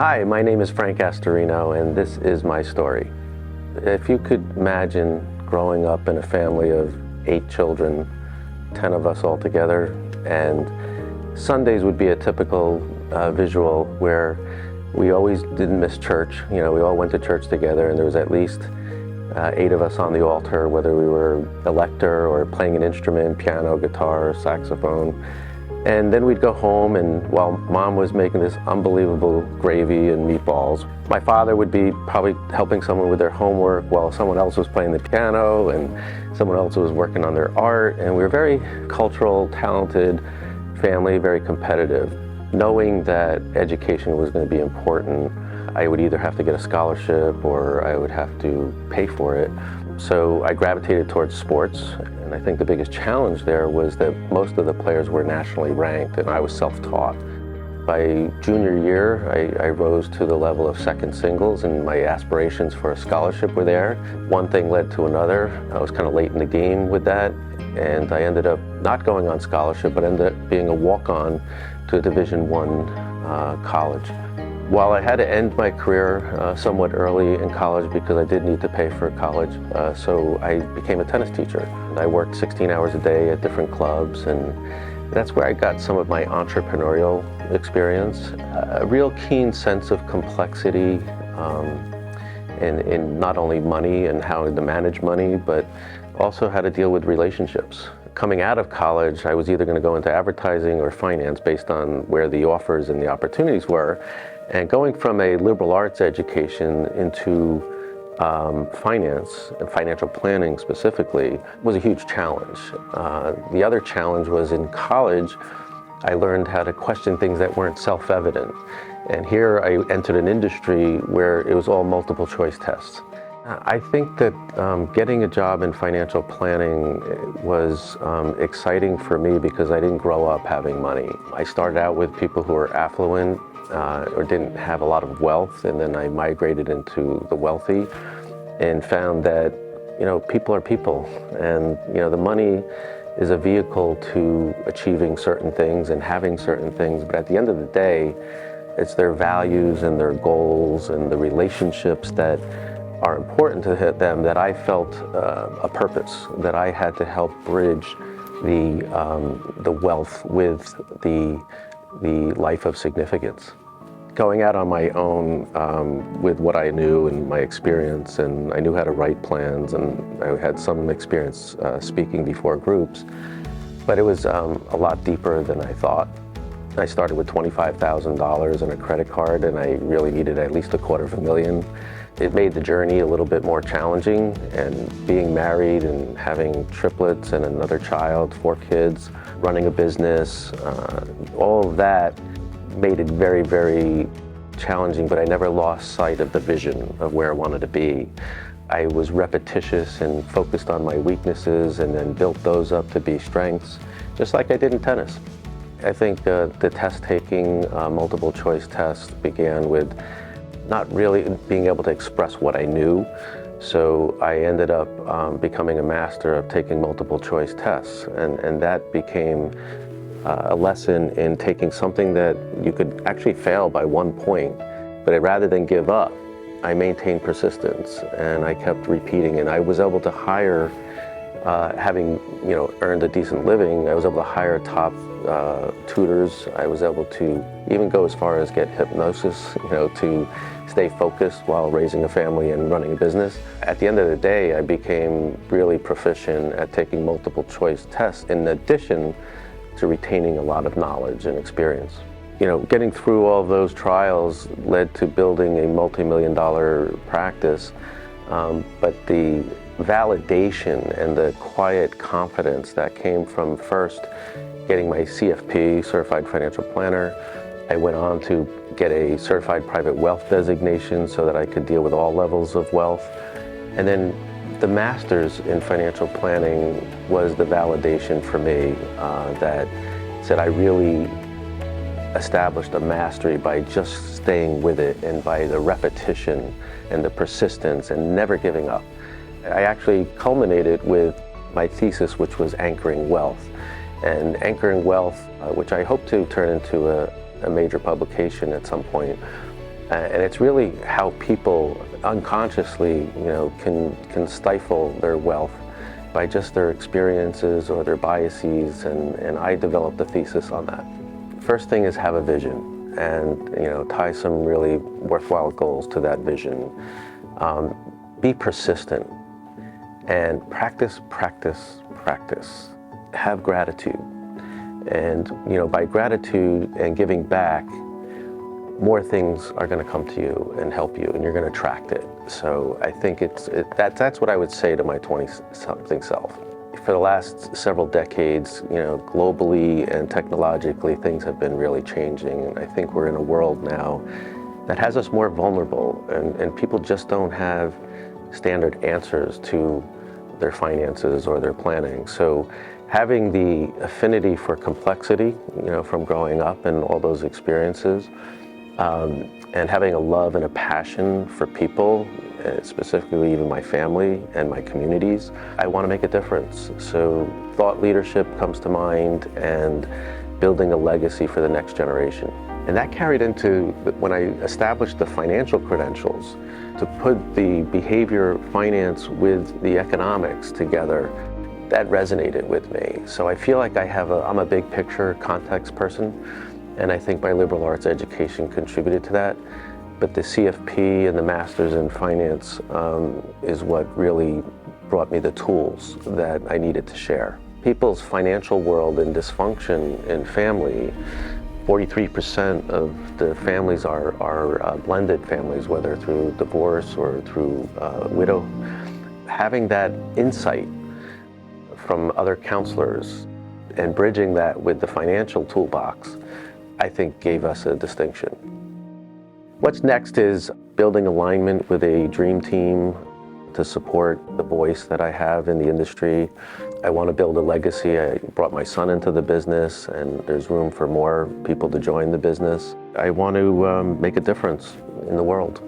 Hi, my name is Frank Astorino, and this is my story. If you could imagine growing up in a family of 8 children, 10 of us all together, and Sundays would be a typical visual where we always didn't miss church. You know, we all went to church together, and there was at least 8 of us on the altar, whether we were a lector or playing an instrument, piano, guitar, saxophone. And then we'd go home, and while Mom was making this unbelievable gravy and meatballs, my father would be probably helping someone with their homework while someone else was playing the piano and someone else was working on their art. And we were a very cultural, talented family, very competitive. Knowing that education was going to be important, I would either have to get a scholarship or I would have to pay for it. So I gravitated towards sports, and I think the biggest challenge there was that most of the players were nationally ranked and I was self-taught. By junior year, I rose to the level of second singles, and my aspirations for a scholarship were there. One thing led to another. I was kind of late in the game with that, and I ended up not going on scholarship, but ended up being a walk-on to a Division I college. While I had to end my career somewhat early in college because I did need to pay for college, so I became a tennis teacher. I worked 16 hours a day at different clubs, and that's where I got some of my entrepreneurial experience. A real keen sense of complexity in not only money and how to manage money, but also how to deal with relationships. Coming out of college, I was either going to go into advertising or finance based on where the offers and the opportunities were. And going from a liberal arts education into finance and financial planning specifically was a huge challenge. The other challenge was in college, I learned how to question things that weren't self-evident. And here I entered an industry where it was all multiple choice tests. I think that getting a job in financial planning was exciting for me because I didn't grow up having money. I started out with people who were affluent or didn't have a lot of wealth, and then I migrated into the wealthy and found that, you know, people are people, and, you know, the money is a vehicle to achieving certain things and having certain things, but at the end of the day, it's their values and their goals and the relationships that are important to them that I felt a purpose, that I had to help bridge the wealth with the life of significance. Going out on my own with what I knew and my experience, and I knew how to write plans, and I had some experience speaking before groups, but it was a lot deeper than I thought. I started with $25,000 and a credit card, and I really needed at least $250,000. It made the journey a little bit more challenging, and being married and having triplets and another child, 4 kids, running a business, all of that made it very, very challenging, but I never lost sight of the vision of where I wanted to be. I was repetitious and focused on my weaknesses and then built those up to be strengths, just like I did in tennis. I think the test-taking, multiple choice test began with not really being able to express what I knew. So I ended up becoming a master of taking multiple choice tests. And that became a lesson in taking something that you could actually fail by 1 point. But rather than give up, I maintained persistence and I kept repeating. And I was able to hire, having earned a decent living, I was able to hire top tutors. I was able to even go as far as get hypnosis, to stay focused while raising a family and running a business. At the end of the day, I became really proficient at taking multiple choice tests in addition to retaining a lot of knowledge and experience. Getting through all of those trials led to building a multi-million-dollar practice, but the validation and the quiet confidence that came from first getting my CFP, Certified Financial Planner. I went on to get a Certified Private Wealth designation so that I could deal with all levels of wealth. And then the Master's in Financial Planning was the validation for me that said I really established a mastery by just staying with it and by the repetition and the persistence and never giving up. I actually culminated with my thesis, which was Anchoring Wealth. And Anchoring Wealth, which I hope to turn into a major publication at some point, And it's really how people unconsciously, can stifle their wealth by just their experiences or their biases, and I developed a thesis on that. First thing is have a vision, and tie some really worthwhile goals to that vision. Be persistent, and practice, practice, practice. Have gratitude, and by gratitude and giving back, more things are going to come to you and help you, and you're going to attract it. So I think that's what I would say to my 20-something self. For the last several decades, globally and technologically, things have been really changing. And I think we're in a world now that has us more vulnerable, and people just don't have standard answers to their finances or their planning. So having the affinity for complexity, from growing up and all those experiences, and having a love and a passion for people, specifically even my family and my communities, I want to make a difference. So thought leadership comes to mind, and building a legacy for the next generation. And that carried into when I established the financial credentials, to put the behavior finance with the economics together. That resonated with me. So I feel like I'm a big picture context person, and I think my liberal arts education contributed to that. But the CFP and the Masters in Finance is what really brought me the tools that I needed to share. People's financial world and dysfunction in family, 43% of the families are blended families, whether through divorce or through widow. Having that insight from other counselors and bridging that with the financial toolbox, I think gave us a distinction. What's next is building alignment with a dream team to support the voice that I have in the industry. I want to build a legacy. I brought my son into the business, and there's room for more people to join the business. I want to make a difference in the world.